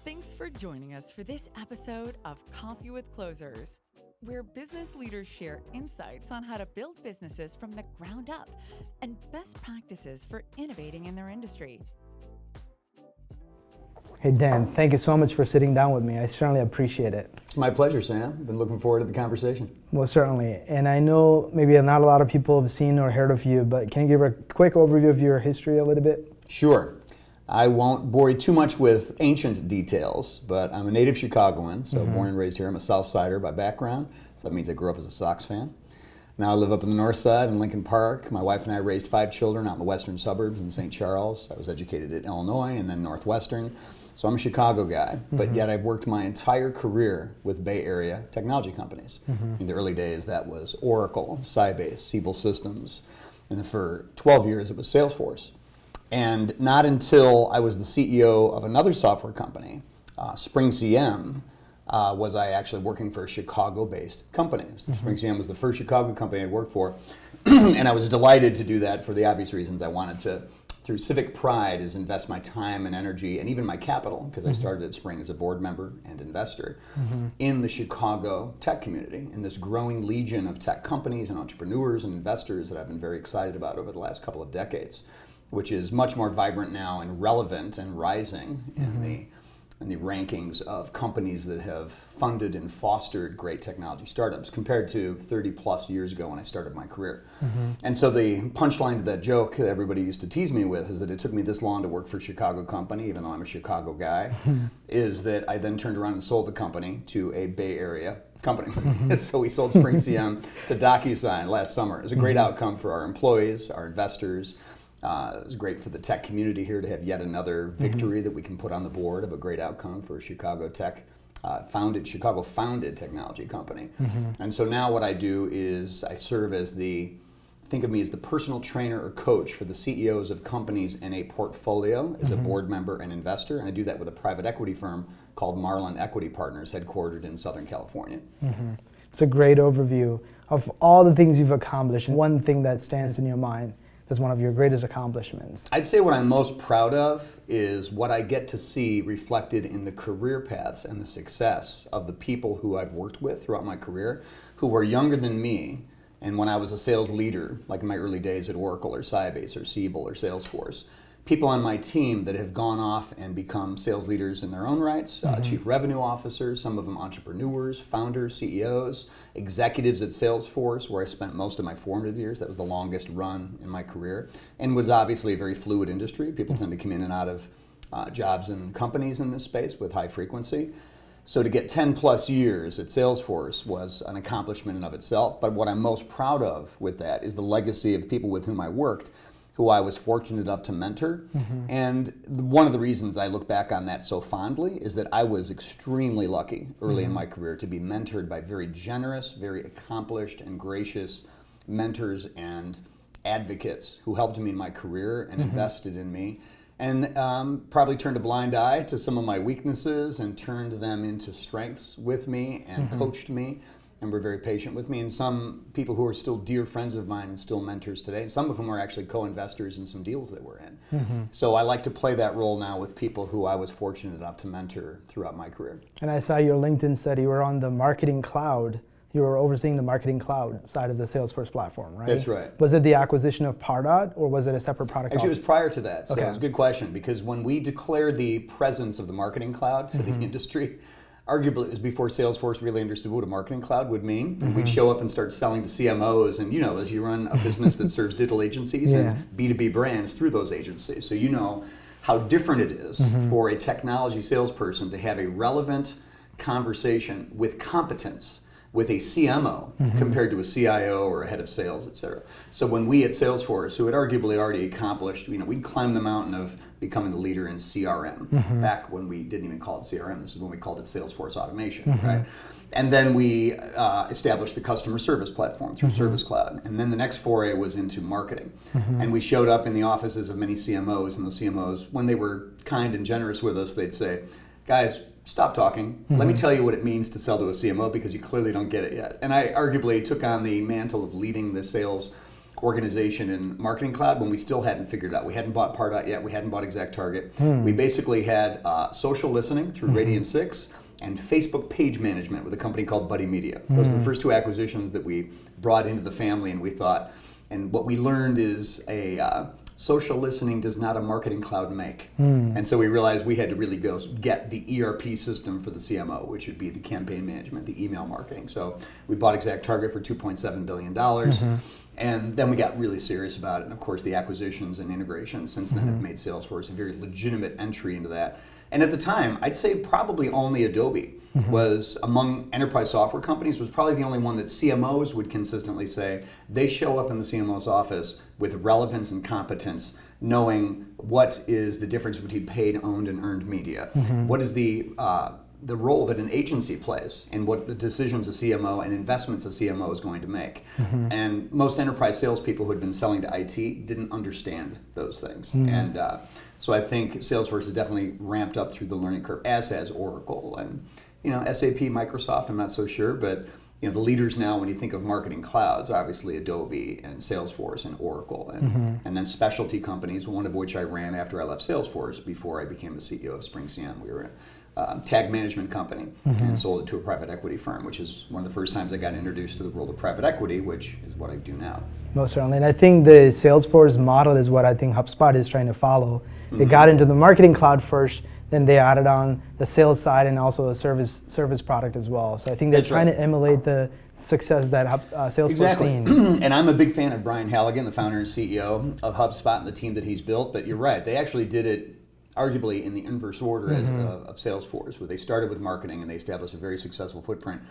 Thanks for joining us for this episode of Coffee with Closers, where business leaders share insights on how to build businesses from the ground up and best practices for innovating in their industry. Hey Dan, thank you so much for sitting down with me. I certainly appreciate it. It's my pleasure, Sam. Been looking forward to the conversation. Most certainly. And I know maybe not a lot of people have seen or heard of you, but can you give a quick overview of your history a little bit? Sure. I won't bore you too much with ancient details, but I'm a native Chicagoan, so born and raised here. I'm a South Sider by background, so that means I grew up as a Sox fan. Now I live up in the north side in Lincoln Park. My wife and I raised 5 children out in the western suburbs in St. Charles. I was educated at Illinois and then Northwestern. So I'm a Chicago guy, but yet I've worked my entire career with Bay Area technology companies. In the early days, that was Oracle, Sybase, Siebel Systems, and then for 12 years it was Salesforce. And not until I was the CEO of another software company, Spring CM, was I actually working for a Chicago-based company. Spring CM was the first Chicago company I'd worked for, and I was delighted to do that for the obvious reasons. I wanted to, through civic pride, is invest my time and energy and even my capital, because I started at Spring as a board member and investor, in the Chicago tech community, in this growing legion of tech companies and entrepreneurs and investors that I've been very excited about over the last couple of decades, which is much more vibrant now and relevant and rising in the rankings of companies that have funded and fostered great technology startups compared to 30 plus years ago when I started my career. And so the punchline to that joke that everybody used to tease me with is that it took me this long to work for a Chicago company, even though I'm a Chicago guy, is that I then turned around and sold the company to a Bay Area company. So we sold Spring CM to DocuSign last summer. It was a great outcome for our employees, our investors. It was great for the tech community here to have yet another victory that we can put on the board of a great outcome for a Chicago Chicago-founded technology company. And so now what I do is I serve as think of me as the personal trainer or coach for the CEOs of companies in a portfolio as a board member and investor. And I do that with a private equity firm called Marlin Equity Partners, headquartered in Southern California. It's a great overview of all the things you've accomplished. One thing that stands in your mind as one of your greatest accomplishments? I'd say what I'm most proud of is what I get to see reflected in the career paths and the success of the people who I've worked with throughout my career, who were younger than me, and when I was a sales leader, like in my early days at Oracle or Sybase or Siebel or Salesforce, people on my team that have gone off and become sales leaders in their own rights, chief revenue officers, some of them entrepreneurs, founders, CEOs, executives at Salesforce, where I spent most of my formative years. That was the longest run in my career, and was obviously a very fluid industry. People tend to come in and out of jobs and companies in this space with high frequency. So to get 10 plus years at Salesforce was an accomplishment in of itself, but what I'm most proud of with that is the legacy of people with whom I worked, who I was fortunate enough to mentor. And one of the reasons I look back on that so fondly is that I was extremely lucky early in my career to be mentored by very generous, very accomplished and gracious mentors and advocates who helped me in my career and invested in me, and probably turned a blind eye to some of my weaknesses and turned them into strengths with me and coached me, and were very patient with me. And some people who are still dear friends of mine and still mentors today, and some of whom are actually co-investors in some deals that we're in. So I like to play that role now with people who I was fortunate enough to mentor throughout my career. And I saw your LinkedIn said you were on the marketing cloud. You were overseeing the marketing cloud side of the Salesforce platform, right? That's right. Was it the acquisition of Pardot, or was it a separate product? Actually, it was prior to that, so it was a good question, because when we declared the presence of the marketing cloud to the industry, arguably it was before Salesforce really understood what a marketing cloud would mean. And we'd show up and start selling to CMOs, and you know, as you run a business that serves digital agencies and B2B brands through those agencies, so you know how different it is for a technology salesperson to have a relevant conversation with competence with a CMO compared to a CIO or a head of sales, et cetera. So when we at Salesforce, who had arguably already accomplished, we'd climbed the mountain of becoming the leader in CRM, back when we didn't even call it CRM, this is when we called it Salesforce Automation, right? And then we established the customer service platform through Service Cloud. And then the next foray was into marketing. And we showed up in the offices of many CMOs, and those CMOs, when they were kind and generous with us, they'd say, guys, stop talking. Let me tell you what it means to sell to a CMO, because you clearly don't get it yet. And I arguably took on the mantle of leading the sales organization in Marketing Cloud when we still hadn't figured it out. We hadn't bought Pardot yet. We hadn't bought ExactTarget. We basically had social listening through Radian 6 and Facebook page management with a company called Buddy Media. Those were the first two acquisitions that we brought into the family, and we thought, and what we learned is social listening does not a Marketing Cloud make. And so we realized we had to really go get the ERP system for the CMO, which would be the campaign management, the email marketing. So we bought ExactTarget for $2.7 billion. And then we got really serious about it. And of course, the acquisitions and integrations since then have made Salesforce a very legitimate entry into that. And at the time, I'd say probably only Adobe was, among enterprise software companies, was probably the only one that CMOs would consistently say they show up in the CMO's office with relevance and competence, knowing what is the difference between paid, owned, and earned media. What is the role that an agency plays and what the decisions a CMO and investments a CMO is going to make. And most enterprise salespeople who had been selling to IT didn't understand those things. And so I think Salesforce has definitely ramped up through the learning curve, as has Oracle. And SAP, Microsoft, I'm not so sure, but the leaders now when you think of marketing clouds, obviously Adobe and Salesforce and Oracle and then specialty companies, one of which I ran after I left Salesforce before I became the CEO of SpringCM. We were a tag management company and sold it to a private equity firm, which is one of the first times I got introduced to the world of private equity, which is what I do now. Most certainly, and I think the Salesforce model is what I think HubSpot is trying to follow. They got into the marketing cloud first, then they added on the sales side and also a service product as well. So I think they're trying to emulate the success that Salesforce seen. And I'm a big fan of Brian Halligan, the founder and CEO of HubSpot and the team that he's built. But you're right, they actually did it arguably in the inverse order of Salesforce, where they started with marketing and they established a very successful footprint.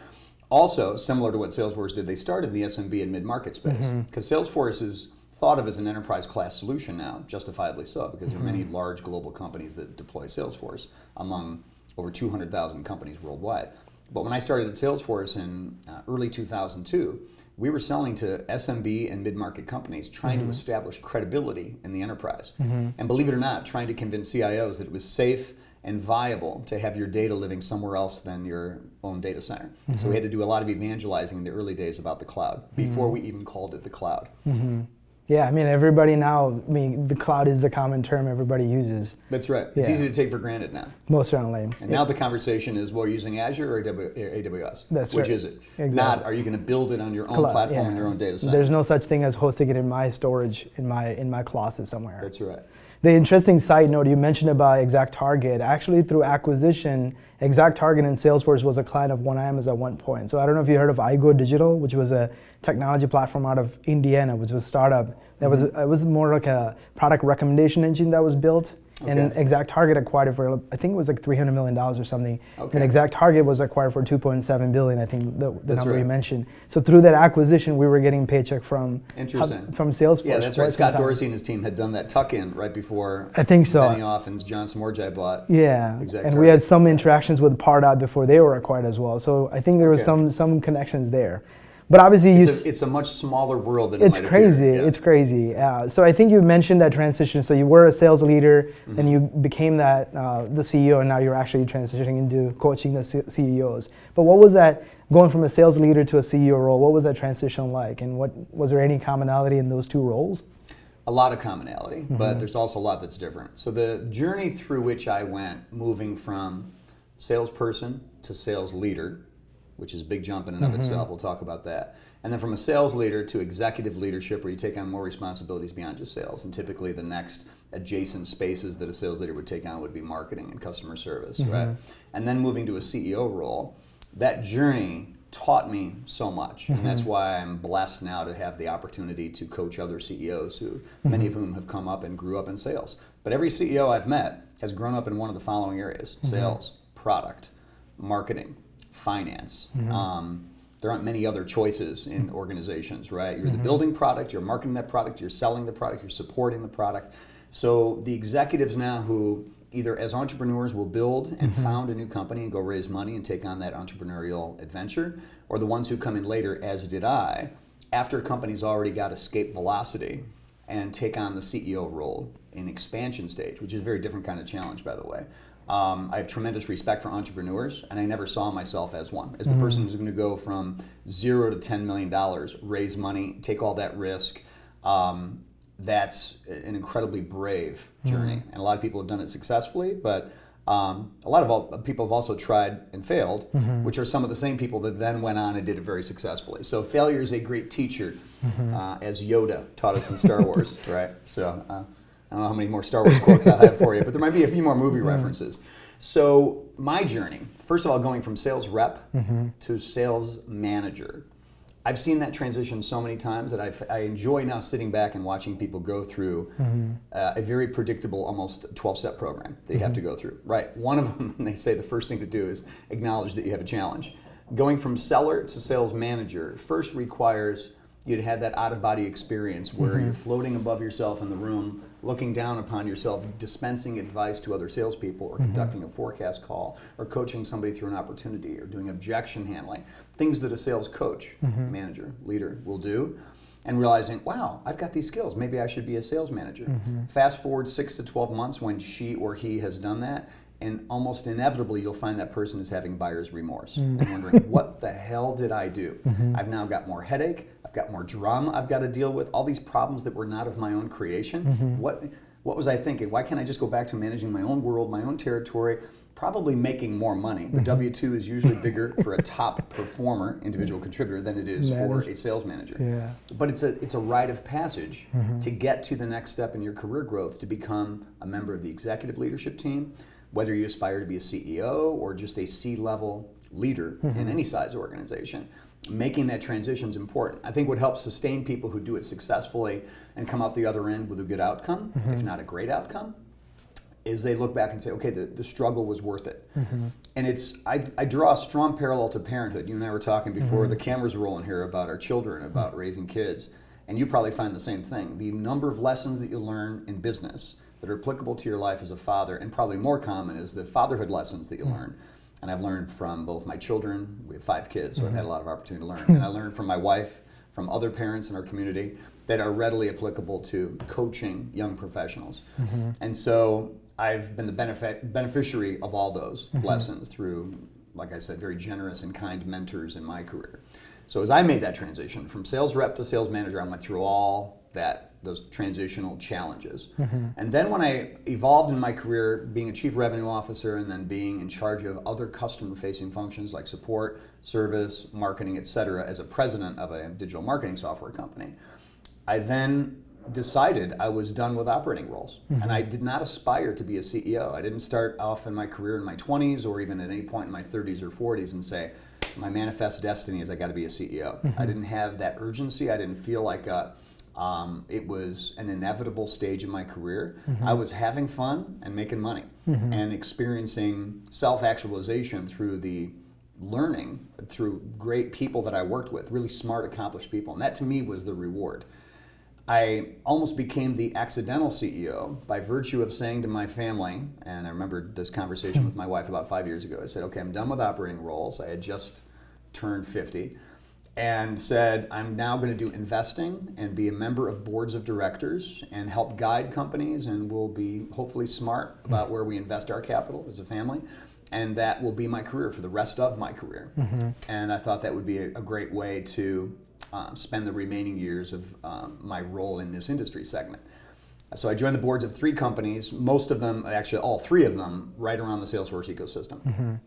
Also, similar to what Salesforce did, they started in the SMB and mid-market space, because Salesforce is thought of as an enterprise class solution now, justifiably so, because there are many large global companies that deploy Salesforce among over 200,000 companies worldwide. But when I started at Salesforce in early 2002, we were selling to SMB and mid-market companies trying to establish credibility in the enterprise. And believe it or not, trying to convince CIOs that it was safe and viable to have your data living somewhere else than your own data center. So we had to do a lot of evangelizing in the early days about the cloud, before we even called it the cloud. Yeah, I mean, everybody now, the cloud is the common term everybody uses. That's right. It's easy to take for granted now. Most certainly. And now the conversation is, well, are you using Azure or AWS? That's right. Which is it? Exactly. Not, are you going to build it on your own platform in your own data center? There's no such thing as hosting it in my storage, in my closet somewhere. That's right. The interesting side note you mentioned about ExactTarget, actually through acquisition, ExactTarget and Salesforce was a client of 1Am's at one point. So I don't know if you heard of iGo Digital, which was a technology platform out of Indiana, which was a startup. That was it was more like a product recommendation engine that was built. And ExactTarget acquired it for, I think it was like $300 million or something. And ExactTarget was acquired for $2.7 billion, I think the number you mentioned. So through that acquisition, we were getting paycheck from Salesforce. Yeah, that's right. Scott Dorsey and his team had done that tuck-in right before I think so. Benioff and John Samorjai bought ExactTarget. And we had some interactions with Pardot before they were acquired as well. So I think there was some connections there. But obviously, it's a much smaller world than it might appear. It's crazy. So I think you mentioned that transition. So you were a sales leader, then you became the CEO, and now you're actually transitioning into coaching the CEOs. But what was that going from a sales leader to a CEO role? What was that transition like, and was there any commonality in those two roles? A lot of commonality, but there's also a lot that's different. So the journey through which I went, moving from salesperson to sales leader, which is a big jump in and of itself. We'll talk about that. And then from a sales leader to executive leadership, where you take on more responsibilities beyond just sales. And typically the next adjacent spaces that a sales leader would take on would be marketing and customer service, right? And then moving to a CEO role, that journey taught me so much. And that's why I'm blessed now to have the opportunity to coach other CEOs, who many of whom have come up and grew up in sales. But every CEO I've met has grown up in one of the following areas: sales, product, marketing, finance. There aren't many other choices in organizations, right? You're the building product, you're marketing that product, you're selling the product, you're supporting the product. So the executives now who either as entrepreneurs will build and found a new company and go raise money and take on that entrepreneurial adventure, or the ones who come in later, as did I, after a company's already got escape velocity, and take on the CEO role in expansion stage, which is a very different kind of challenge, by the way. I have tremendous respect for entrepreneurs, and I never saw myself as one, as the person who's going to go from $0 to $10 million, raise money, take all that risk, that's an incredibly brave journey. And a lot of people have done it successfully, but a lot of people have also tried and failed, which are some of the same people that then went on and did it very successfully. So failure is a great teacher, as Yoda taught us in Star Wars, right? So I don't know how many more Star Wars quotes I have for you, but there might be a few more movie references. So my journey, first of all, going from sales rep to sales manager, I've seen that transition so many times that I enjoy now sitting back and watching people go through a very predictable, almost 12-step program that you have to go through. Right. One of them, they say the first thing to do is acknowledge that you have a challenge. Going from seller to sales manager first requires you to have that out-of-body experience where you're floating above yourself in the room, looking down upon yourself, dispensing advice to other salespeople, or conducting a forecast call, or coaching somebody through an opportunity, or doing objection handling, things that a sales coach, manager, leader will do, and realizing, wow, I've got these skills, maybe I should be a sales manager. Fast forward 6 to 12 months when she or he has done that, and almost inevitably you'll find that person is having buyer's remorse and wondering, what the hell did I do? I've now got more headache, I've got more drama I've got to deal with, all these problems that were not of my own creation. What was I thinking? Why can't I just go back to managing my own world, my own territory, probably making more money? The W-2 is usually bigger for a top performer, individual contributor, than it is for a sales manager. But it's a rite of passage to get to the next step in your career growth, to become a member of the executive leadership team, whether you aspire to be a CEO or just a C-level leader in any size organization. Making that transition is important. I think what helps sustain people who do it successfully and come out the other end with a good outcome, if not a great outcome, is they look back and say, okay, the struggle was worth it. And I draw a strong parallel to parenthood. You and I were talking before the cameras were rolling here about our children, about raising kids, and you probably find the same thing. The number of lessons that you learn in business that are applicable to your life as a father, and probably more common, is the fatherhood lessons that you learn. And I've learned from both my children, we have 5 kids, so I've had a lot of opportunity to learn. And I learned from my wife, from other parents in our community, that are readily applicable to coaching young professionals. And so I've been the beneficiary of all those lessons through, like I said, very generous and kind mentors in my career. So as I made that transition from sales rep to sales manager, I went through all those transitional challenges. And then when I evolved in my career, being a chief revenue officer and then being in charge of other customer-facing functions like support, service, marketing, et cetera, as a president of a digital marketing software company, I then decided I was done with operating roles. And I did not aspire to be a CEO. I didn't start off in my career in my 20s or even at any point in my 30s or 40s and say, my manifest destiny is I got to be a CEO. I didn't have that urgency. I didn't feel like it was an inevitable stage in my career. I was having fun and making money and experiencing self-actualization through the learning, through great people that I worked with, really smart, accomplished people. And that to me was the reward. I almost became the accidental CEO by virtue of saying to my family, and I remember this conversation with my wife about 5 years ago, I said, okay, I'm done with operating roles. I had just turned 50. And said, I'm now going to do investing and be a member of boards of directors and help guide companies, and we'll be hopefully smart about where we invest our capital as a family, and that will be my career for the rest of my career. And I thought that would be a great way to spend the remaining years of my role in this industry segment. So I joined the boards of 3 companies, most of them, actually all 3 of them, right around the Salesforce ecosystem.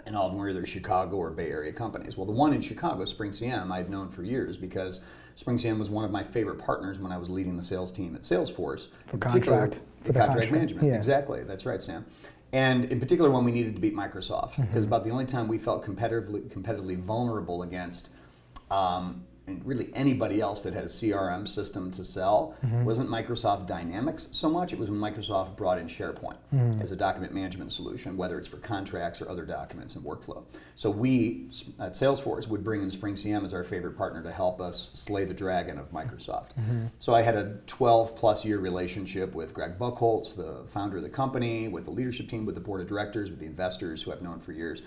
And all of them were either Chicago or Bay Area companies. Well, the one in Chicago, SpringCM, I've known for years because SpringCM was one of my favorite partners when I was leading the sales team at Salesforce. For contract management. Yeah. Exactly, that's right, Sam. And in particular when we needed to beat Microsoft, because about the only time we felt competitively vulnerable against and really anybody else that had a CRM system to sell wasn't Microsoft Dynamics so much. It was when Microsoft brought in SharePoint as a document management solution, whether it's for contracts or other documents and workflow. So we at Salesforce would bring in SpringCM as our favorite partner to help us slay the dragon of Microsoft. So I had a 12-plus year relationship with Greg Buchholz, the founder of the company, with the leadership team, with the board of directors, with the investors who I've known for years.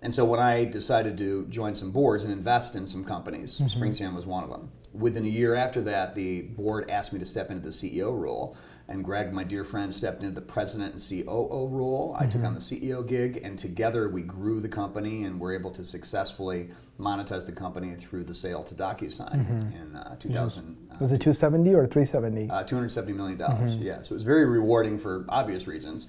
And so when I decided to join some boards and invest in some companies, SpringCM was one of them. Within a year after that, the board asked me to step into the CEO role and Greg, my dear friend, stepped into the president and COO role. I took on the CEO gig, and together we grew the company and were able to successfully monetize the company through the sale to DocuSign in 2000. Was it 270 or 370? $270 million, yeah. So it was very rewarding for obvious reasons.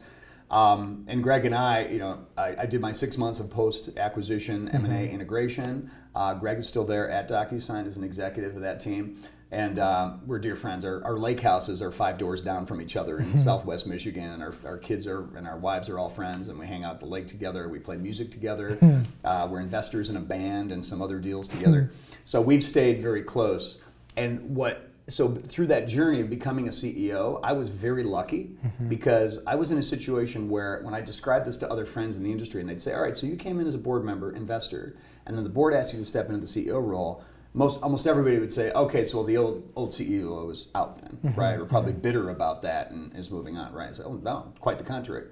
And Greg and I did my 6 months of post-acquisition M&A integration. Greg is still there at DocuSign as an executive of that team. And we're dear friends. Our lake houses are 5 doors down from each other in Southwest Michigan, and our kids and our wives are all friends, and we hang out at the lake together. We play music together. We're investors in a band and some other deals together. So we've stayed very close. And so through that journey of becoming a CEO, I was very lucky because I was in a situation where when I described this to other friends in the industry, and they'd say, all right, so you came in as a board member, investor, and then the board asked you to step into the CEO role. Almost everybody would say, okay, so the old CEO was out then, right? Or probably bitter about that and is moving on, right? So, oh, no, quite the contrary.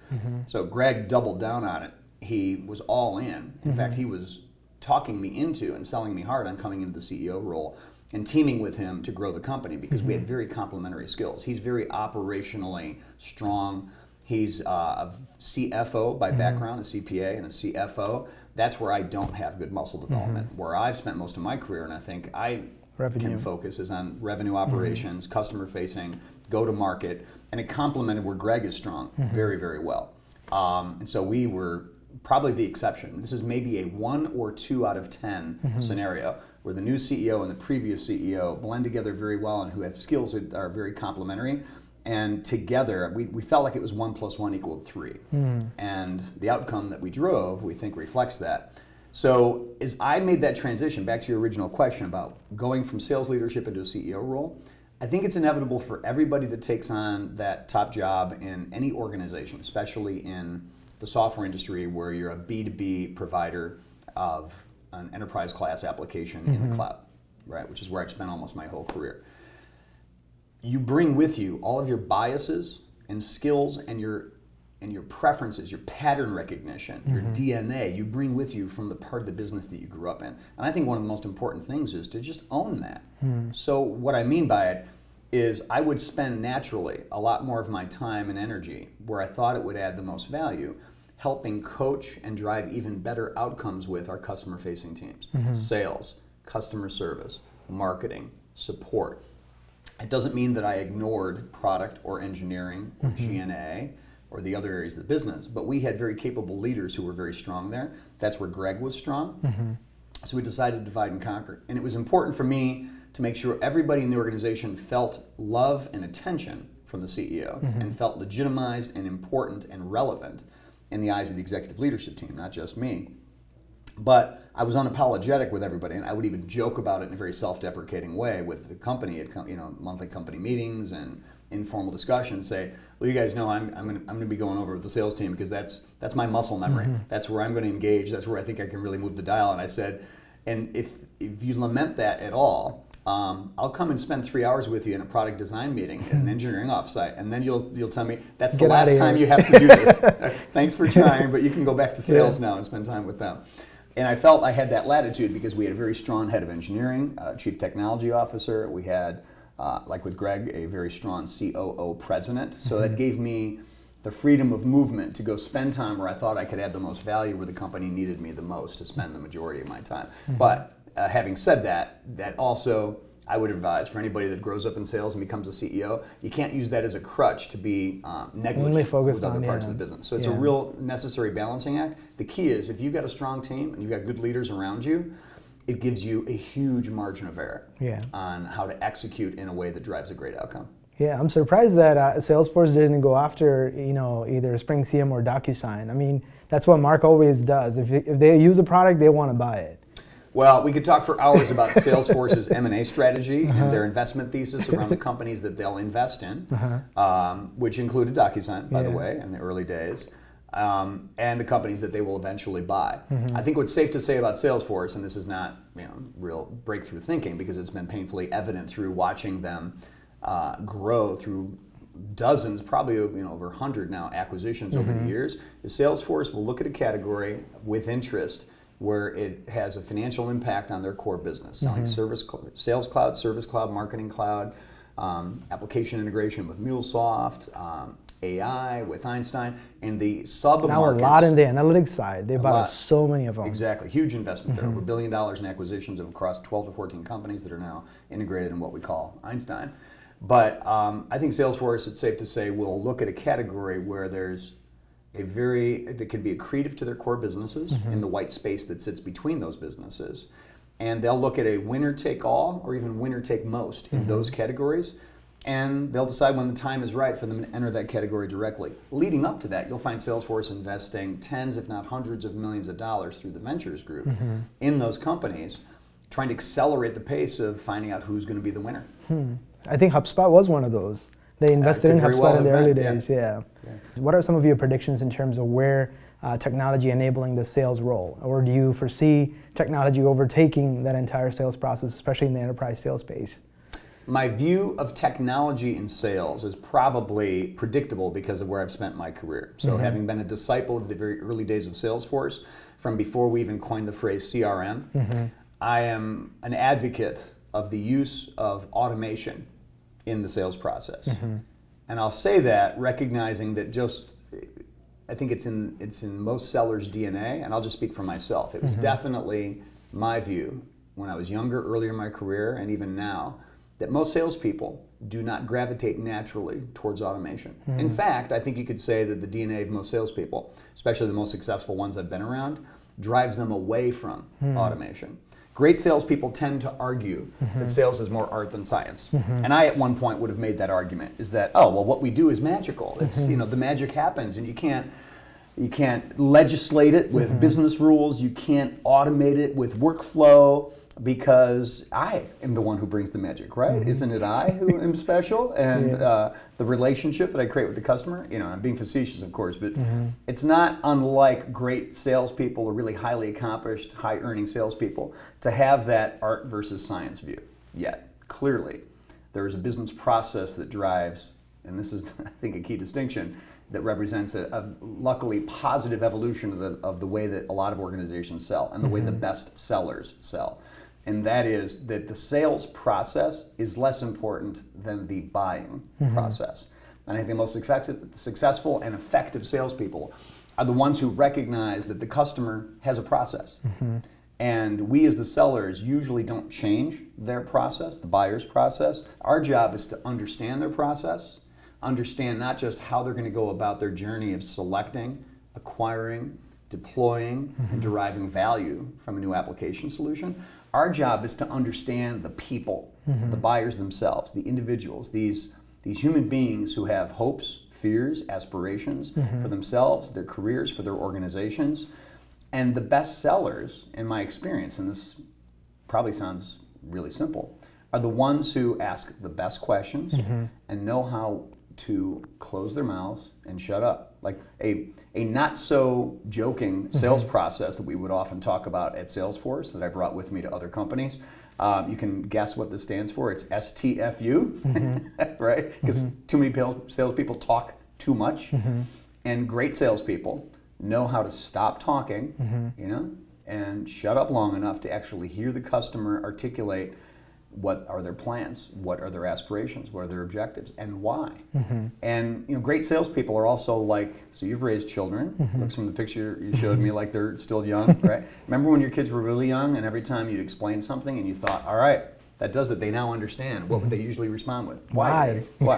So Greg doubled down on it. He was all in. In fact, he was talking me into and selling me hard on coming into the CEO role and teaming with him to grow the company because we had very complementary skills. He's very operationally strong. He's a CFO by background, a CPA and a CFO. That's where I don't have good muscle development. Where I've spent most of my career, and I think I can focus, is on revenue operations, customer facing, go to market, and it complemented where Greg is strong very, very well. And so we were probably the exception. This is maybe a 1 or 2 out of 10 scenario where the new CEO and the previous CEO blend together very well and who have skills that are very complementary. And together, we felt like it was 1 + 1 = 3. And the outcome that we drove, we think, reflects that. So as I made that transition, back to your original question about going from sales leadership into a CEO role, I think it's inevitable for everybody that takes on that top job in any organization, especially in the software industry where you're a B2B provider of an enterprise class application in the cloud, right? Which is where I've spent almost my whole career. You bring with you all of your biases and skills and your preferences, your pattern recognition, your DNA, you bring with you from the part of the business that you grew up in. And I think one of the most important things is to just own that. So what I mean by it is I would spend naturally a lot more of my time and energy where I thought it would add the most value, helping coach and drive even better outcomes with our customer-facing teams. Sales, customer service, marketing, support. It doesn't mean that I ignored product or engineering or G&A or the other areas of the business, but we had very capable leaders who were very strong there. That's where Greg was strong. So we decided to divide and conquer. And it was important for me to make sure everybody in the organization felt love and attention from the CEO and felt legitimized and important and relevant in the eyes of the executive leadership team, not just me. But I was unapologetic with everybody, and I would even joke about it in a very self-deprecating way with the company at monthly company meetings and informal discussions. Say, well, you guys know I'm going to be going over with the sales team because that's my muscle memory. That's where I'm going to engage. That's where I think I can really move the dial. And I said, and if you lament that at all, I'll come and spend 3 hours with you in a product design meeting at an engineering offsite, and then you'll tell me that's the last time you have to do this. Thanks for trying, but you can go back to sales now and spend time with them. And I felt I had that latitude because we had a very strong head of engineering, chief technology officer. We had, like with Greg, a very strong COO president. So that gave me the freedom of movement to go spend time where I thought I could add the most value, where the company needed me the most to spend the majority of my time. But having said that, that also I would advise for anybody that grows up in sales and becomes a CEO, you can't use that as a crutch to be negligent with other parts of the business. So it's a real necessary balancing act. The key is if you've got a strong team and you've got good leaders around you, it gives you a huge margin of error on how to execute in a way that drives a great outcome. Yeah, I'm surprised that Salesforce didn't go after either Spring CM or DocuSign. I mean, that's what Mark always does. If they use a product, they want to buy it. Well, we could talk for hours about Salesforce's M&A strategy and their investment thesis around the companies that they'll invest in, which included DocuSign, by the way, in the early days, and the companies that they will eventually buy. I think what's safe to say about Salesforce, and this is not real breakthrough thinking because it's been painfully evident through watching them grow through dozens, probably over 100 now acquisitions over the years, is Salesforce will look at a category with interest where it has a financial impact on their core business, selling Sales Cloud, Service Cloud, Marketing Cloud, application integration with MuleSoft, AI with Einstein, and the sub-markets. Now a lot in the analytics side. They bought us so many of them. Exactly, huge investment there. Over $1 billion in acquisitions across 12 to 14 companies that are now integrated in what we call Einstein. But I think Salesforce, it's safe to say, will look at a category where there's that could be accretive to their core businesses in the white space that sits between those businesses. And they'll look at a winner take all or even winner take most in those categories. And they'll decide when the time is right for them to enter that category directly. Leading up to that, you'll find Salesforce investing tens, if not hundreds of millions of dollars through the ventures group in those companies, trying to accelerate the pace of finding out who's going to be the winner. I think HubSpot was one of those. They invested in HubSpot in the early days, yeah. What are some of your predictions in terms of where technology enabling the sales role? Or do you foresee technology overtaking that entire sales process, especially in the enterprise sales space? My view of technology in sales is probably predictable because of where I've spent my career. So having been a disciple of the very early days of Salesforce, from before we even coined the phrase CRM, I am an advocate of the use of automation in the sales process. And I'll say that recognizing that I think it's in most sellers' DNA, and I'll just speak for myself. It was definitely my view when I was younger, earlier in my career, and even now, that most salespeople do not gravitate naturally towards automation. In fact, I think you could say that the DNA of most salespeople, especially the most successful ones I've been around, drives them away from automation. Great salespeople tend to argue that sales is more art than science. And I at one point would have made that argument, is that, oh, well, what we do is magical. It's, the magic happens, and you can't legislate it with business rules, you can't automate it with workflow, because I am the one who brings the magic, right? Isn't it I who am special? And the relationship that I create with the customer, I'm being facetious, of course, but it's not unlike great salespeople or really highly accomplished, high-earning salespeople to have that art versus science view. Yet, clearly, there is a business process that drives, and this is, I think, a key distinction, that represents a luckily positive evolution of the way that a lot of organizations sell and the way the best sellers sell. And that is that the sales process is less important than the buying process. And I think the most successful and effective salespeople are the ones who recognize that the customer has a process. And we as the sellers usually don't change their process, the buyer's process. Our job is to understand their process, understand not just how they're going to go about their journey of selecting, acquiring, deploying, and deriving value from a new application solution. Our job is to understand the people, the buyers themselves, the individuals, these human beings who have hopes, fears, aspirations for themselves, their careers, for their organizations. And the best sellers, in my experience, and this probably sounds really simple, are the ones who ask the best questions and know how to close their mouths and shut up. Like a not so joking sales process that we would often talk about at Salesforce that I brought with me to other companies. You can guess what this stands for. It's STFU, right? Because too many salespeople talk too much. And great salespeople know how to stop talking, and shut up long enough to actually hear the customer articulate what are their plans, what are their aspirations, what are their objectives, and why. And great salespeople are also like, so you've raised children, looks from the picture you showed me like they're still young, right? Remember when your kids were really young and every time you'd explain something and you thought, all right, that does it, they now understand. What would they usually respond with? Why? Why?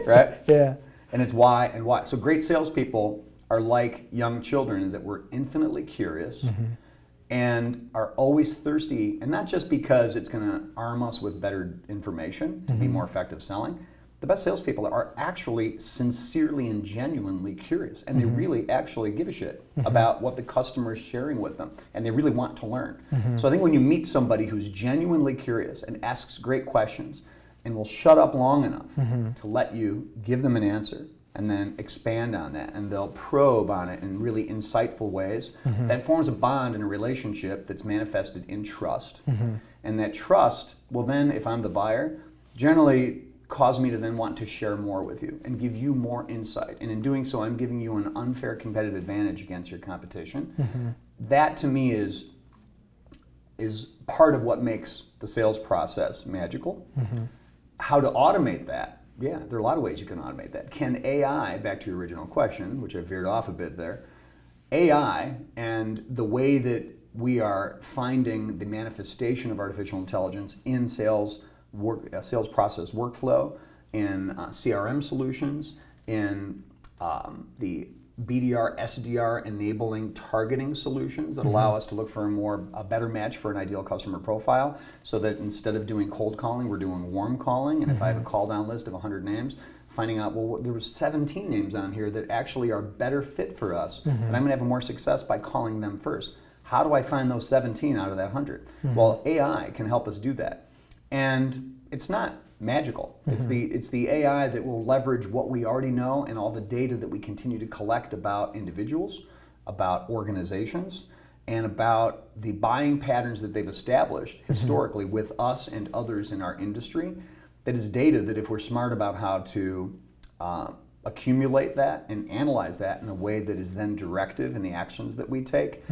Right? Yeah. And it's why and why. So great salespeople are like young children in that we're infinitely curious and are always thirsty, and not just because it's going to arm us with better information to be more effective selling. The best salespeople are actually sincerely and genuinely curious, and they really actually give a shit about what the customer is sharing with them, and they really want to learn. So I think when you meet somebody who's genuinely curious and asks great questions and will shut up long enough to let you give them an answer, and then expand on that, and they'll probe on it in really insightful ways. That forms a bond in a relationship that's manifested in trust. And that trust will then, if I'm the buyer, generally cause me to then want to share more with you and give you more insight. And in doing so, I'm giving you an unfair competitive advantage against your competition. That to me is part of what makes the sales process magical. how to automate that? Yeah, there are a lot of ways you can automate that. Can AI, back to your original question, which I veered off a bit there, AI and the way that we are finding the manifestation of artificial intelligence in sales process workflow, in CRM solutions, in the BDR, SDR enabling targeting solutions that allow us to look for a better match for an ideal customer profile, so that instead of doing cold calling, we're doing warm calling. And if I have a call down list of 100 names, finding out, well, there was 17 names on here that actually are better fit for us, and I'm gonna have more success by calling them first. How do I find those 17 out of that 100? Well, AI can help us do that. And it's not magical. It's the AI that will leverage what we already know and all the data that we continue to collect about individuals, about organizations, and about the buying patterns that they've established historically with us and others in our industry. That is data that, if we're smart about how to accumulate that and analyze that in a way that is then directive in the actions that we take,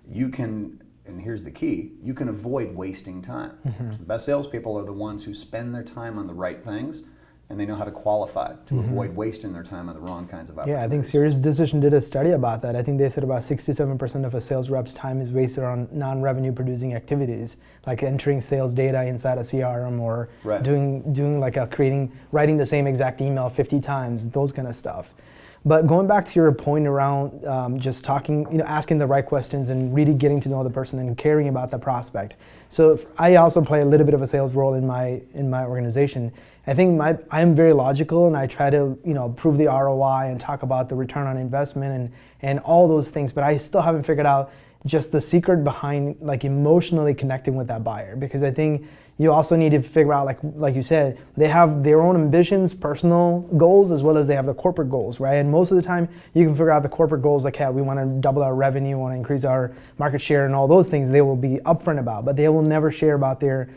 you can, and here's the key, you can avoid wasting time. So the best salespeople are the ones who spend their time on the right things, and they know how to qualify to avoid wasting their time on the wrong kinds of opportunities. Yeah, I think SiriusDecision did a study about that. I think they said about 67% of a sales rep's time is wasted on non-revenue producing activities, like entering sales data inside a CRM, or doing like writing the same exact email 50 times, those kind of stuff. But going back to your point around just talking, asking the right questions and really getting to know the person and caring about the prospect. So I also play a little bit of a sales role in my organization. I think I'm very logical, and I try to prove the ROI and talk about the return on investment and all those things. But I still haven't figured out just the secret behind like emotionally connecting with that buyer, because I think you also need to figure out, like you said, they have their own ambitions, personal goals, as well as they have the corporate goals, right? And most of the time, you can figure out the corporate goals, like, we want to double our revenue, want to increase our market share, and all those things they will be upfront about, but they will never share about their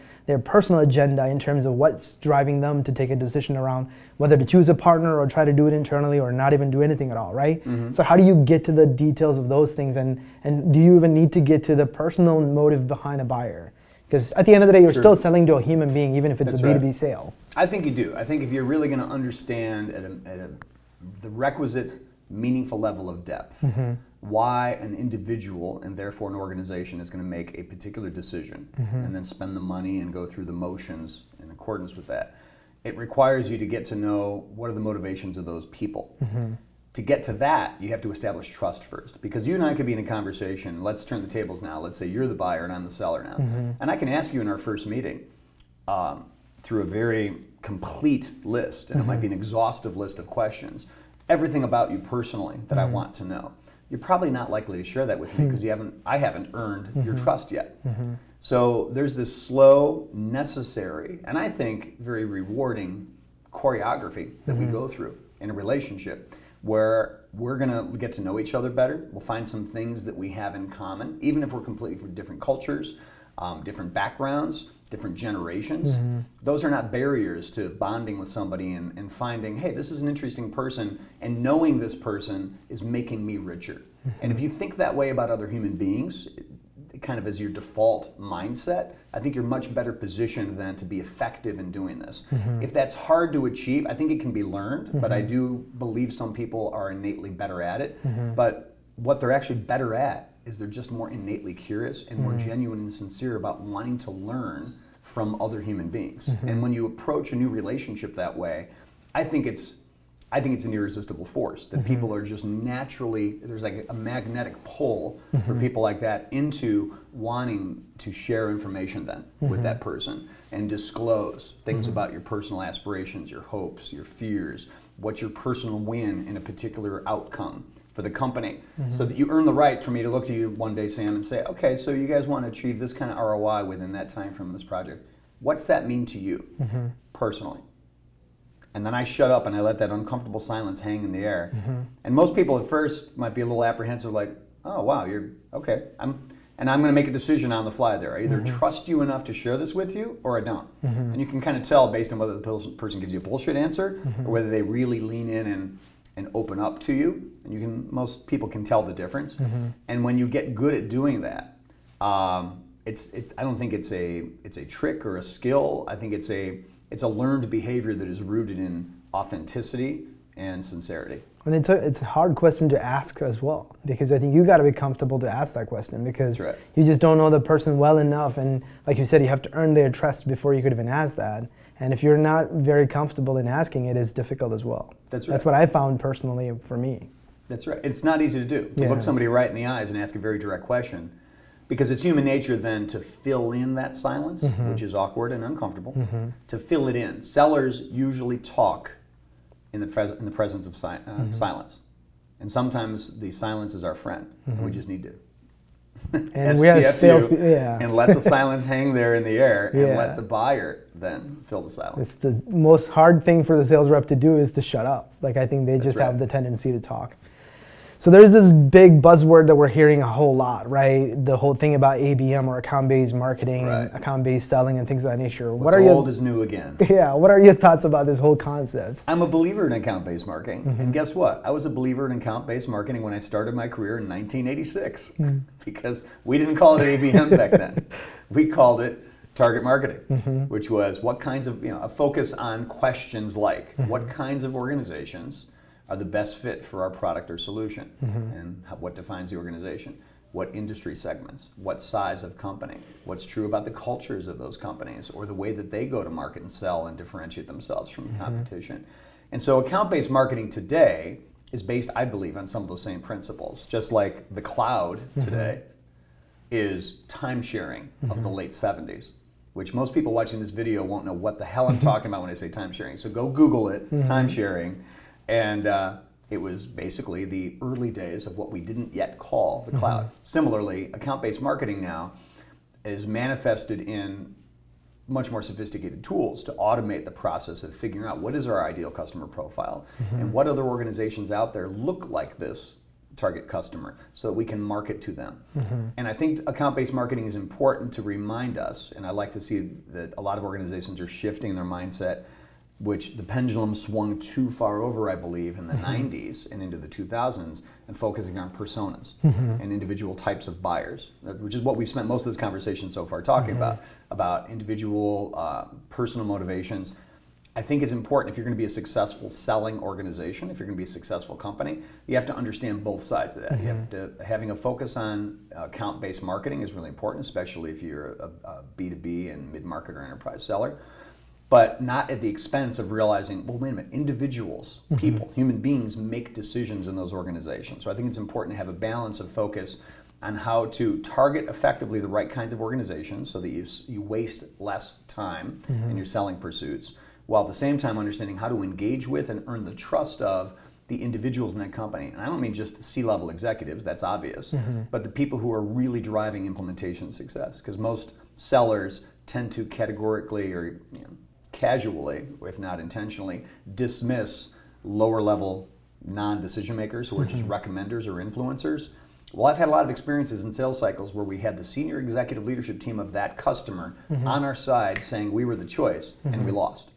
personal agenda in terms of what's driving them to take a decision around whether to choose a partner or try to do it internally or not even do anything at all, right? So how do you get to the details of those things, and do you even need to get to the personal motive behind a buyer? Because at the end of the day, you're still selling to a human being, even if it's a B2B sale. I think you do. I think if you're really going to understand at the requisite meaningful level of depth why an individual, and therefore an organization, is going to make a particular decision and then spend the money and go through the motions in accordance with that, it requires you to get to know what are the motivations of those people. To get to that, you have to establish trust first, because you and I could be in a conversation. Let's turn the tables now. Let's say you're the buyer and I'm the seller now. And I can ask you in our first meeting through a very complete list, and it might be an exhaustive list of questions, everything about you personally that I want to know. You're probably not likely to share that with me because I haven't earned your trust yet. So there's this slow, necessary, and I think very rewarding choreography that we go through in a relationship, where we're gonna get to know each other better. We'll find some things that we have in common, even if we're completely from different cultures, different backgrounds, different generations. Those are not barriers to bonding with somebody and finding, hey, this is an interesting person, and knowing this person is making me richer. And if you think that way about other human beings, kind of as your default mindset, I think you're much better positioned then to be effective in doing this. If that's hard to achieve, I think it can be learned, but I do believe some people are innately better at it. But what they're actually better at is they're just more innately curious and more genuine and sincere about wanting to learn from other human beings. And when you approach a new relationship that way, I think it's an irresistible force that people are just naturally, there's like a magnetic pull for people like that into wanting to share information then with that person and disclose things about your personal aspirations, your hopes, your fears, what's your personal win in a particular outcome for the company, so that you earn the right for me to look to you one day, Sam, and say, okay, so you guys want to achieve this kind of ROI within that time frame of this project. What's that mean to you personally? And then I shut up and I let that uncomfortable silence hang in the air. And most people at first might be a little apprehensive, like, oh wow, you're okay. I'm going to make a decision on the fly there. I either trust you enough to share this with you, or I don't. And you can kind of tell based on whether the person gives you a bullshit answer or whether they really lean in and open up to you. And most people can tell the difference. And when you get good at doing that, I don't think it's a trick or a skill. I think it's It's a learned behavior that is rooted in authenticity and sincerity. And it's a hard question to ask as well, because I think you got to be comfortable to ask that question, because That's right. you just don't know the person well enough, and like you said, you have to earn their trust before you could even ask that. And if you're not very comfortable in asking it, it's difficult as well. That's right. That's what I found personally for me. That's right. It's not easy to do, to Yeah. look somebody right in the eyes and ask a very direct question, because it's human nature then to fill in that silence, which is awkward and uncomfortable, to fill it in. Sellers usually talk in the presence of silence. And sometimes the silence is our friend, and we just need to And we have sales, and let the silence hang there in the air, and Yeah. let the buyer then fill the silence. It's the most hard thing for the sales rep to do is to shut up. Like, I think they just right. have the tendency to talk. So there's this big buzzword that we're hearing a whole lot, right? The whole thing about ABM, or account-based marketing, Right. and account-based selling and things of that nature. What's old is new again. Yeah, what are your thoughts about this whole concept? I'm a believer in account-based marketing. And guess what? I was a believer in account-based marketing when I started my career in 1986. Because we didn't call it ABM back then. We called it target marketing, which was what kinds of, a focus on questions like, what kinds of organizations are the best fit for our product or solution, and what defines the organization, what industry segments, what size of company, what's true about the cultures of those companies, or the way that they go to market and sell and differentiate themselves from the competition. And so account-based marketing today is based, I believe, on some of those same principles. Just like the cloud today is time sharing of the late 70s, which most people watching this video won't know what the hell I'm talking about when I say time sharing. So go Google it, time sharing. And it was basically the early days of what we didn't yet call the cloud. Similarly, account-based marketing now is manifested in much more sophisticated tools to automate the process of figuring out what is our ideal customer profile and what other organizations out there look like this target customer so that we can market to them. And I think account-based marketing is important to remind us, and I like to see that a lot of organizations are shifting their mindset, which the pendulum swung too far over, I believe, in the 90s and into the 2000s, and focusing on personas and individual types of buyers, which is what we've spent most of this conversation so far talking about individual personal motivations. I think it's important, if you're going to be a successful selling organization, if you're going to be a successful company, you have to understand both sides of that. You have to, having a focus on account-based marketing is really important, especially if you're a B2B and mid-market or enterprise seller, but not at the expense of realizing, well, wait a minute, individuals, people, human beings make decisions in those organizations. So I think it's important to have a balance of focus on how to target effectively the right kinds of organizations so that you waste less time in your selling pursuits, while at the same time understanding how to engage with and earn the trust of the individuals in that company. And I don't mean just C-level executives, that's obvious, but the people who are really driving implementation success. Because most sellers tend to categorically or casually, if not intentionally, dismiss lower level non-decision makers who are just recommenders or influencers. Well, I've had a lot of experiences in sales cycles where we had the senior executive leadership team of that customer on our side saying we were the choice, and we lost.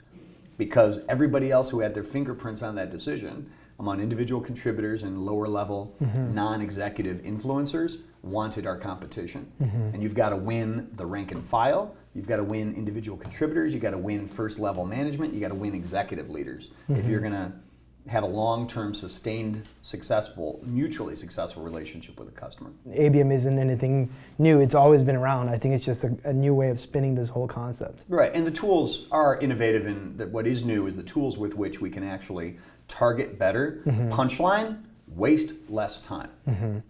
Because everybody else who had their fingerprints on that decision, among individual contributors and lower level non-executive influencers, wanted our competition. And you've got to win the rank and file, you've got to win individual contributors, you've got to win first level management, you got to win executive leaders if you're going to have a long-term, sustained, successful, mutually successful relationship with a customer. ABM isn't anything new. It's always been around. I think it's just a new way of spinning this whole concept. Right, and the tools are innovative, and what is new is the tools with which we can actually target better. Punchline, waste less time,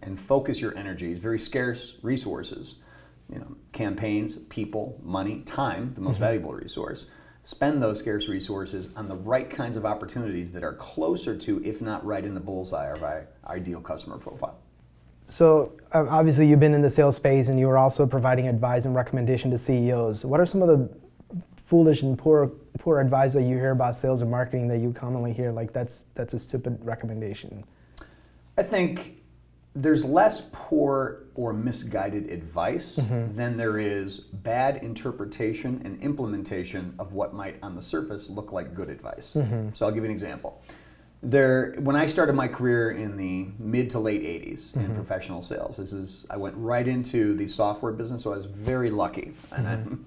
and focus your energies, very scarce resources, campaigns, people, money, time, the most valuable resource. Spend those scarce resources on the right kinds of opportunities that are closer to, if not right in the bullseye of our ideal customer profile. So obviously you've been in the sales space and you were also providing advice and recommendation to CEOs. What are some of the foolish and poor advice that you hear about sales and marketing that you commonly hear, like that's a stupid recommendation? I think there's less poor or misguided advice than there is bad interpretation and implementation of what might on the surface look like good advice. So I'll give you an example. When I started my career in the mid to late 80s in professional sales, I went right into the software business, so I was very lucky. And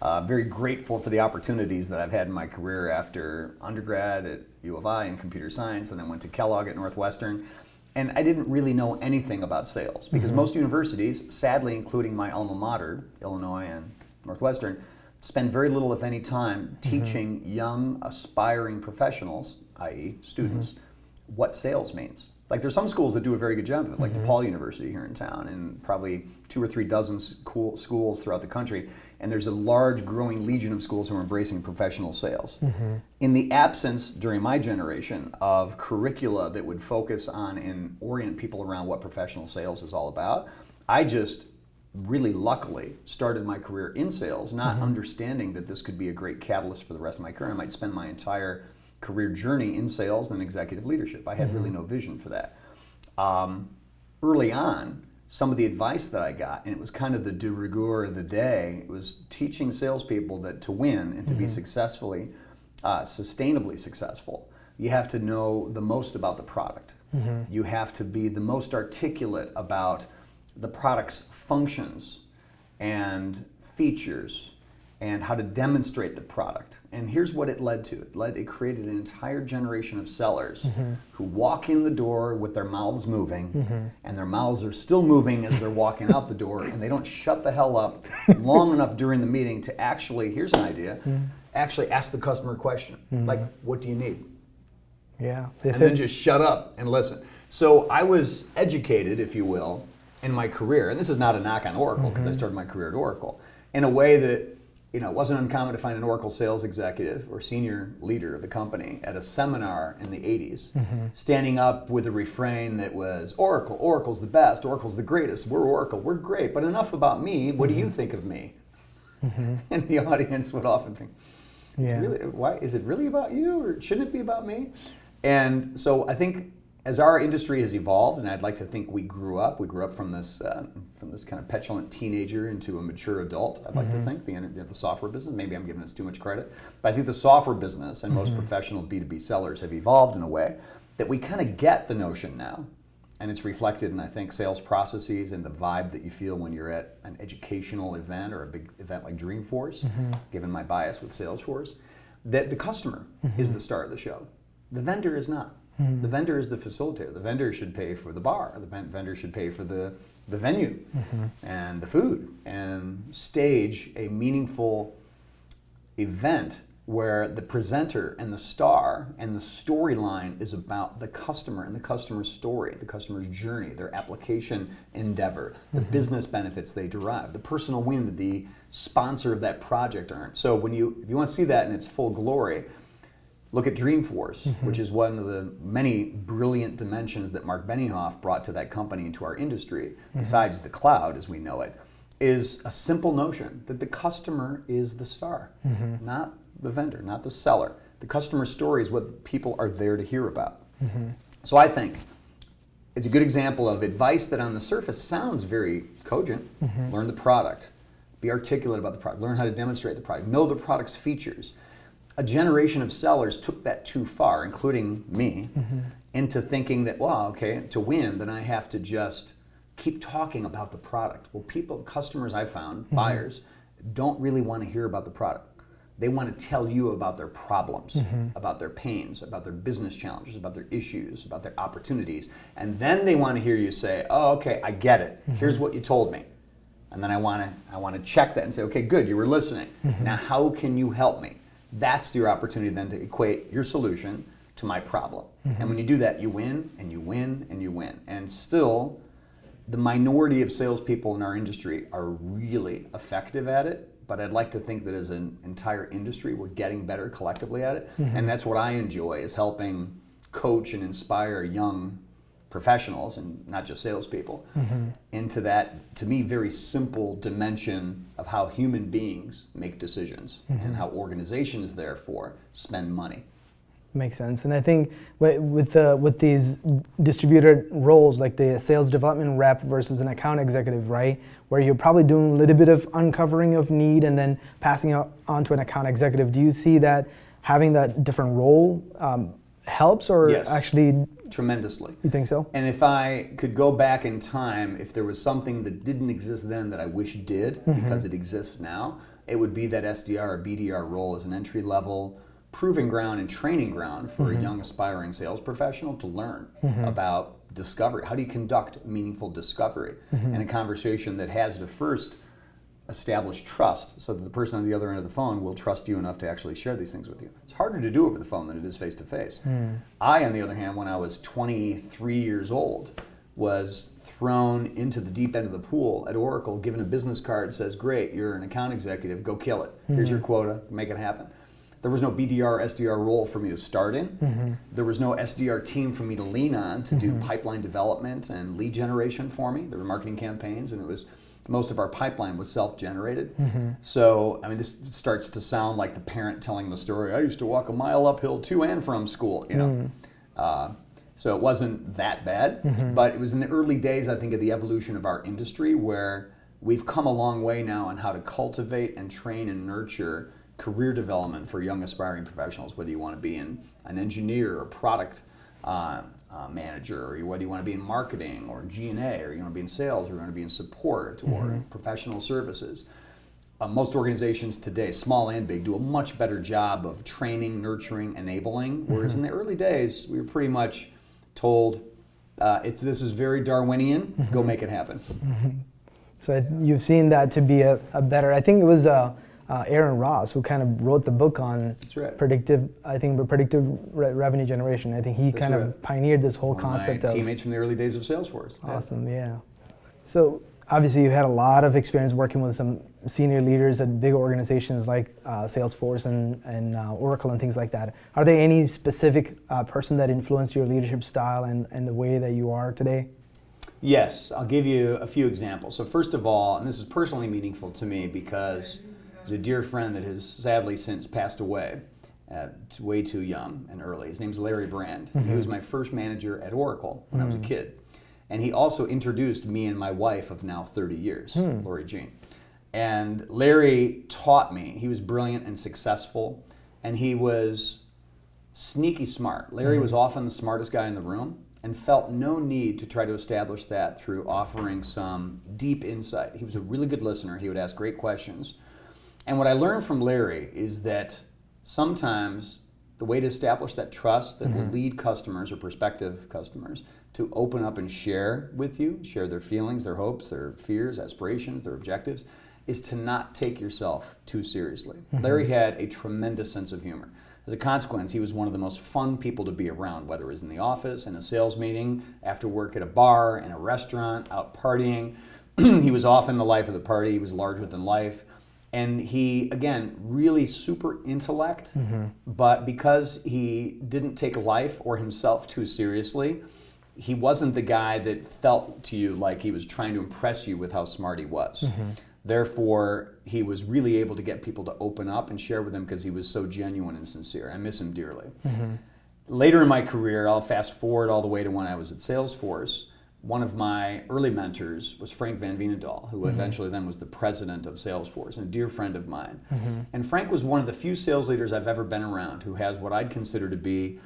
Very grateful for the opportunities that I've had in my career after undergrad at U of I in computer science, and then went to Kellogg at Northwestern. And I didn't really know anything about sales because most universities, sadly including my alma mater, Illinois and Northwestern, spend very little, if any, time teaching young, aspiring professionals, i.e. students, what sales means. Like there's some schools that do a very good job of it, like DePaul University here in town, and probably 2 or 3 dozen schools throughout the country. And there's a large growing legion of schools who are embracing professional sales. In the absence, during my generation, of curricula that would focus on and orient people around what professional sales is all about, I just really luckily started my career in sales, not understanding that this could be a great catalyst for the rest of my career. I might spend my entire career journey in sales and executive leadership. I had really no vision for that. Early on, some of the advice that I got, and it was kind of the de rigueur of the day, it was teaching salespeople that to win and to be successfully, sustainably successful, you have to know the most about the product. You have to be the most articulate about the product's functions and features and how to demonstrate the product. And here's what it led to. It created an entire generation of sellers who walk in the door with their mouths moving, and their mouths are still moving as they're walking out the door, and they don't shut the hell up long enough during the meeting to actually, here's an idea, actually ask the customer a question, like, what do you need? Yeah. And then just shut up and listen. So I was educated, if you will, in my career, and this is not a knock on Oracle, because I started my career at Oracle, in a way that it wasn't uncommon to find an Oracle sales executive or senior leader of the company at a seminar in the 80s, standing up with a refrain that was, Oracle, Oracle's the best, Oracle's the greatest, we're Oracle, we're great, but enough about me, what do you think of me? And the audience would often think, is it really about you, or shouldn't it be about me? And so I think as our industry has evolved, and I'd like to think we grew up from this kind of petulant teenager into a mature adult, I'd like to think, the software business, maybe I'm giving us too much credit, but I think the software business and most professional B2B sellers have evolved in a way that we kind of get the notion now, and it's reflected in, I think, sales processes and the vibe that you feel when you're at an educational event or a big event like Dreamforce, given my bias with Salesforce, that the customer is the star of the show. The vendor is not. The vendor is the facilitator. The vendor should pay for the bar. The vendor should pay for the venue and the food, and stage a meaningful event where the presenter and the star and the storyline is about the customer and the customer's story, the customer's journey, their application endeavor, the business benefits they derive, the personal win that the sponsor of that project earned. So if you want to see that in its full glory, look at Dreamforce, which is one of the many brilliant dimensions that Mark Benioff brought to that company and to our industry, besides the cloud as we know it, is a simple notion that the customer is the star, not the vendor, not the seller. The customer story is what people are there to hear about. So I think it's a good example of advice that on the surface sounds very cogent. Learn the product, be articulate about the product, learn how to demonstrate the product, know the product's features. A generation of sellers took that too far, including me, into thinking that, well, okay, to win, then I have to just keep talking about the product. Well, customers I found, buyers, don't really want to hear about the product. They want to tell you about their problems, about their pains, about their business challenges, about their issues, about their opportunities. And then they want to hear you say, oh, okay, I get it. Here's what you told me. And then I want to check that and say, okay, good, you were listening. Now, how can you help me? That's your opportunity then to equate your solution to my problem. And when you do that, you win, and you win, and you win. And still, the minority of salespeople in our industry are really effective at it, but I'd like to think that as an entire industry, we're getting better collectively at it. And that's what I enjoy, is helping coach and inspire young professionals, and not just salespeople, into that, to me, very simple dimension of how human beings make decisions and how organizations, therefore, spend money. Makes sense. And I think with these distributed roles, like the sales development rep versus an account executive, right, where you're probably doing a little bit of uncovering of need and then passing it on to an account executive, do you see that having that different role helps or Yes. actually, Tremendously. you think so? And if I could go back in time, if there was something that didn't exist then that I wish did, because it exists now, it would be that SDR or BDR role as an entry level proving ground and training ground for a young aspiring sales professional to learn about discovery. How do you conduct meaningful discovery in a conversation that has to first establish trust so that the person on the other end of the phone will trust you enough to actually share these things with you. It's harder to do over the phone than it is face to face. I, on the other hand, when I was 23 years old, was thrown into the deep end of the pool at Oracle, given a business card that says, great, you're an account executive, go kill it. Here's your quota, make it happen. There was no BDR, SDR role for me to start in. There was no SDR team for me to lean on to do pipeline development and lead generation for me. There were marketing campaigns, and it was most of our pipeline was self-generated. So, I mean, this starts to sound like the parent telling the story. I used to walk a mile uphill to and from school, you know. So it wasn't that bad, but it was in the early days, I think, of the evolution of our industry where we've come a long way now on how to cultivate and train and nurture career development for young aspiring professionals, whether you want to be an engineer or product manager, or whether you want to be in marketing or G&A, or you want to be in sales, or you want to be in support or professional services. Most organizations today, small and big, do a much better job of training, nurturing, enabling, whereas in the early days, we were pretty much told, this is very Darwinian, go make it happen. So you've seen that to be a better, I think it was Aaron Ross who kind of wrote the book on predictive revenue generation. I think he of pioneered this whole concept my of teammates from the early days of Salesforce. Awesome, yeah. So obviously you had a lot of experience working with some senior leaders at big organizations like Salesforce and Oracle and things like that. Are there any specific person that influenced your leadership style and the way that you are today? Yes, I'll give you a few examples. So first of all, and this is personally meaningful to me because he's a dear friend that has sadly since passed away way too young and early. His name's Larry Brand. He was my first manager at Oracle when I was a kid. And he also introduced me and my wife of now 30 years, Lori Jean. And Larry taught me. He was brilliant and successful, and he was sneaky smart. Larry was often the smartest guy in the room and felt no need to try to establish that through offering some deep insight. He was a really good listener. He would ask great questions. And what I learned from Larry is that sometimes the way to establish that trust that will lead customers or prospective customers to open up and share with you, share their feelings, their hopes, their fears, aspirations, their objectives, is to not take yourself too seriously. Larry had a tremendous sense of humor. As a consequence, he was one of the most fun people to be around, whether it was in the office, in a sales meeting, after work at a bar, in a restaurant, out partying. He was often the life of the party. He was larger than life. And he, again, really super intellect, but because he didn't take life or himself too seriously, he wasn't the guy that felt to you like he was trying to impress you with how smart he was. Therefore, he was really able to get people to open up and share with him because he was so genuine and sincere. I miss him dearly. Later in my career, I'll fast forward all the way to when I was at Salesforce. One of my early mentors was Frank Van Veenendaal, who eventually then was the president of Salesforce, and a dear friend of mine. And Frank was one of the few sales leaders I've ever been around who has what I'd consider to be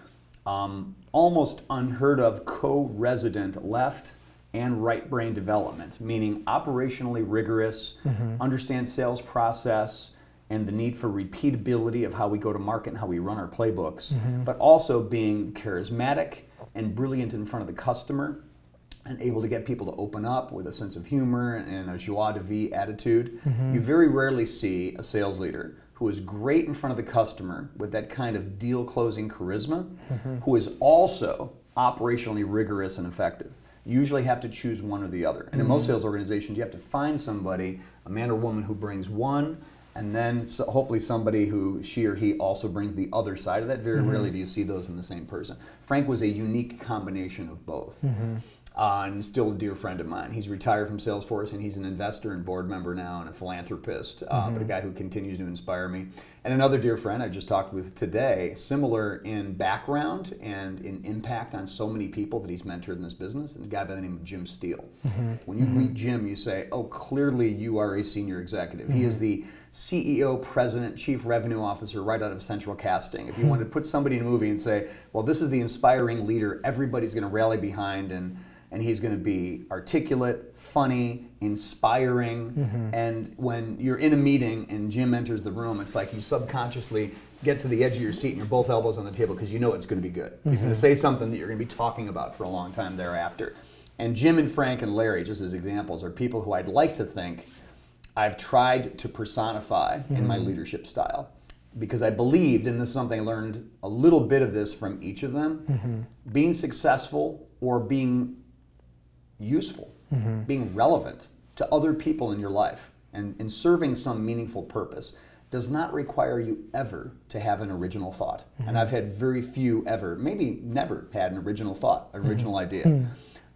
almost unheard of co-resident left and right brain development, meaning operationally rigorous, understands sales process and the need for repeatability of how we go to market and how we run our playbooks, but also being charismatic and brilliant in front of the customer and able to get people to open up with a sense of humor and a joie de vivre attitude. You very rarely see a sales leader who is great in front of the customer with that kind of deal closing charisma, who is also operationally rigorous and effective. You usually have to choose one or the other. And in most sales organizations, you have to find somebody, a man or woman, who brings one, and then hopefully somebody who she or he also brings the other side of that. Very rarely do you see those in the same person. Frank was a unique combination of both. and still a dear friend of mine. He's retired from Salesforce, and he's an investor and board member now and a philanthropist, but a guy who continues to inspire me. And another dear friend I just talked with today, similar in background and in impact on so many people that he's mentored in this business, is a guy by the name of Jim Steele. When you meet Jim, you say, oh, clearly you are a senior executive. He is the CEO, president, chief revenue officer right out of central casting. If you wanted to put somebody in a movie and say, well, this is the inspiring leader everybody's going to rally behind, and he's going to be articulate, funny, inspiring, and when you're in a meeting and Jim enters the room, it's like you subconsciously get to the edge of your seat and you're both elbows on the table because you know it's going to be good. He's going to say something that you're going to be talking about for a long time thereafter. And Jim and Frank and Larry, just as examples, are people who I'd like to think I've tried to personify in my leadership style, because I believed, and this is something I learned a little bit of this from each of them, being successful or being useful, being relevant to other people in your life and serving some meaningful purpose does not require you ever to have an original thought. And I've had very few ever, maybe never had an original thought, an original idea.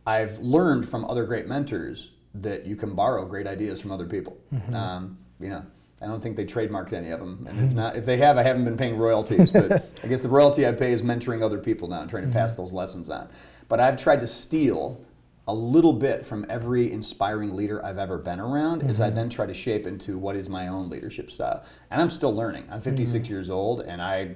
I've learned from other great mentors that you can borrow great ideas from other people. I don't think they trademarked any of them, and if they have, I haven't been paying royalties. But I guess the royalty I pay is mentoring other people now and trying to pass those lessons on. But I've tried to steal a little bit from every inspiring leader I've ever been around, as I then try to shape into what is my own leadership style. And I'm still learning. I'm 56 years old, and I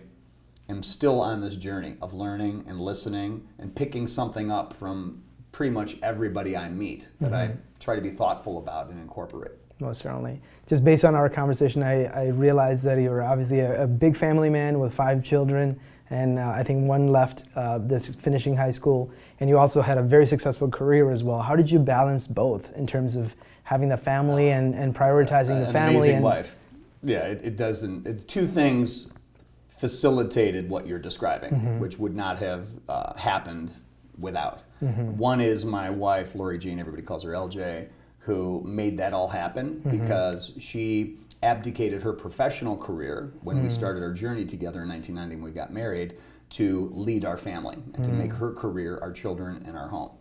am still on this journey of learning and listening and picking something up from pretty much everybody I meet that I try to be thoughtful about and incorporate. Most certainly. Just based on our conversation, I realized that you're obviously a big family man with 5 children, and I think one left this finishing high school, and you also had a very successful career as well. How did you balance both in terms of having the family and prioritizing the family? Amazing wife. Yeah, it doesn't. Two things facilitated what you're describing, which would not have happened without. One is my wife, Lori Jean, everybody calls her LJ, who made that all happen because she abdicated her professional career when we started our journey together in 1990 when we got married to lead our family and to make her career our children and our home.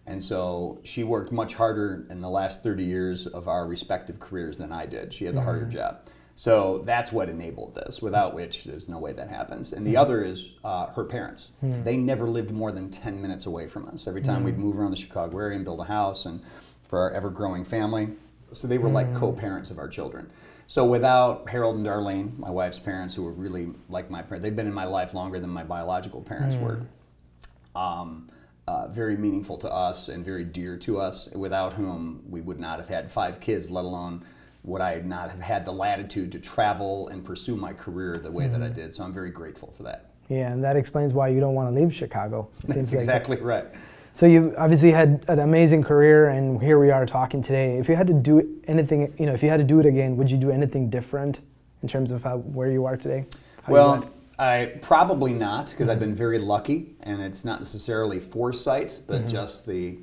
And so she worked much harder in the last 30 years of our respective careers than I did. She had the harder job. So that's what enabled this, without which there's no way that happens. And the other is her parents. They never lived more than 10 minutes away from us. Every time we'd move around the Chicago area and build a house and for our ever-growing family. So they were like co-parents of our children. So without Harold and Darlene, my wife's parents, who were really like my parents, they've been in my life longer than my biological parents were. Very meaningful to us and very dear to us, without whom we would not have had 5 kids, let alone would I not have had the latitude to travel and pursue my career the way that I did. So I'm very grateful for that. Yeah, and that explains why you don't want to leave Chicago. That's exactly right. So you obviously had an amazing career, and here we are talking today. If you had to do anything, if you had to do it again, would you do anything different in terms of where you are today? Well, I probably not, because I've been very lucky, and it's not necessarily foresight, but just the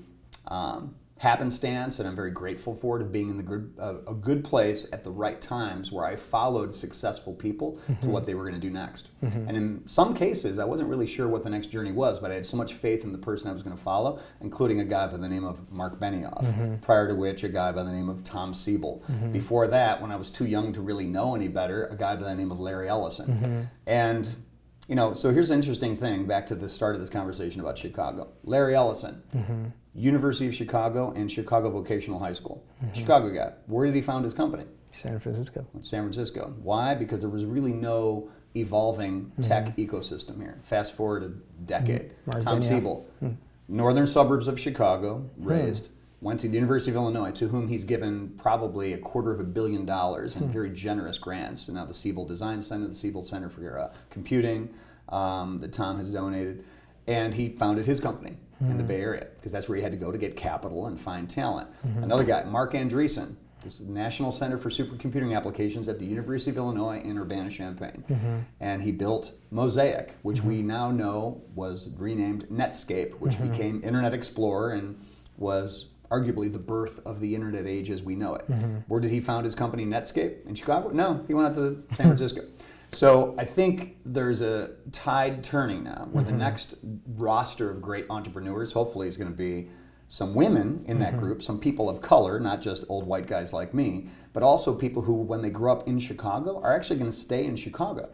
happenstance, and I'm very grateful for it, of being in a good place at the right times where I followed successful people to what they were going to do next. And in some cases, I wasn't really sure what the next journey was, but I had so much faith in the person I was going to follow, including a guy by the name of Mark Benioff, prior to which a guy by the name of Tom Siebel. Before that, when I was too young to really know any better, a guy by the name of Larry Ellison. And so here's an interesting thing, back to the start of this conversation about Chicago. Larry Ellison, University of Chicago and Chicago Vocational High School. Chicago guy. Where did he found his company? San Francisco. San Francisco. Why? Because there was really no evolving tech ecosystem here. Fast forward a decade. Tom Siebel, northern suburbs of Chicago, raised, went to the University of Illinois, to whom he's given probably $250 million in very generous grants. And now the Siebel Design Center, the Siebel Center for Computing, that Tom has donated. And he founded his company in the Bay Area, because that's where he had to go to get capital and find talent. Another guy, Mark Andreessen, this is the National Center for Supercomputing Applications at the University of Illinois in Urbana-Champaign. And he built Mosaic, which we now know was renamed Netscape, which became Internet Explorer and was arguably the birth of the internet age as we know it. Where did he found his company, Netscape? In Chicago? No, he went out to San Francisco. So I think there's a tide turning now, where the next roster of great entrepreneurs hopefully is going to be some women in that group, some people of color, not just old white guys like me, but also people who, when they grow up in Chicago, are actually going to stay in Chicago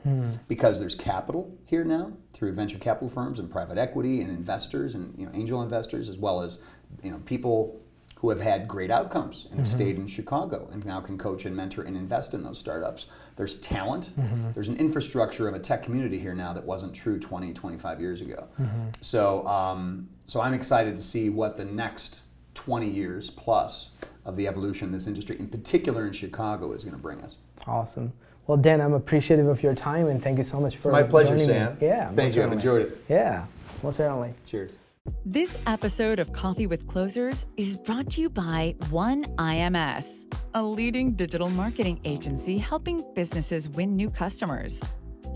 because there's capital here now through venture capital firms and private equity and investors and angel investors, as well as people who have had great outcomes and have stayed in Chicago and now can coach and mentor and invest in those startups. There's talent. There's an infrastructure of a tech community here now that wasn't true 20, 25 years ago. So I'm excited to see what the next 20 years plus of the evolution of this industry, in particular in Chicago, is going to bring us. Awesome. Well, Dan, I'm appreciative of your time, and thank you so much for my pleasure, joining Sam. me. Yeah, thank you. I've enjoyed it. Yeah, most certainly. Cheers. This episode of Coffee with Closers is brought to you by One IMS, a leading digital marketing agency helping businesses win new customers.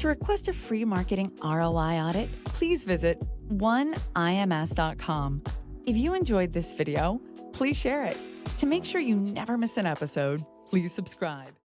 To request a free marketing ROI audit, please visit oneims.com. If you enjoyed this video, please share it. To make sure you never miss an episode, please subscribe.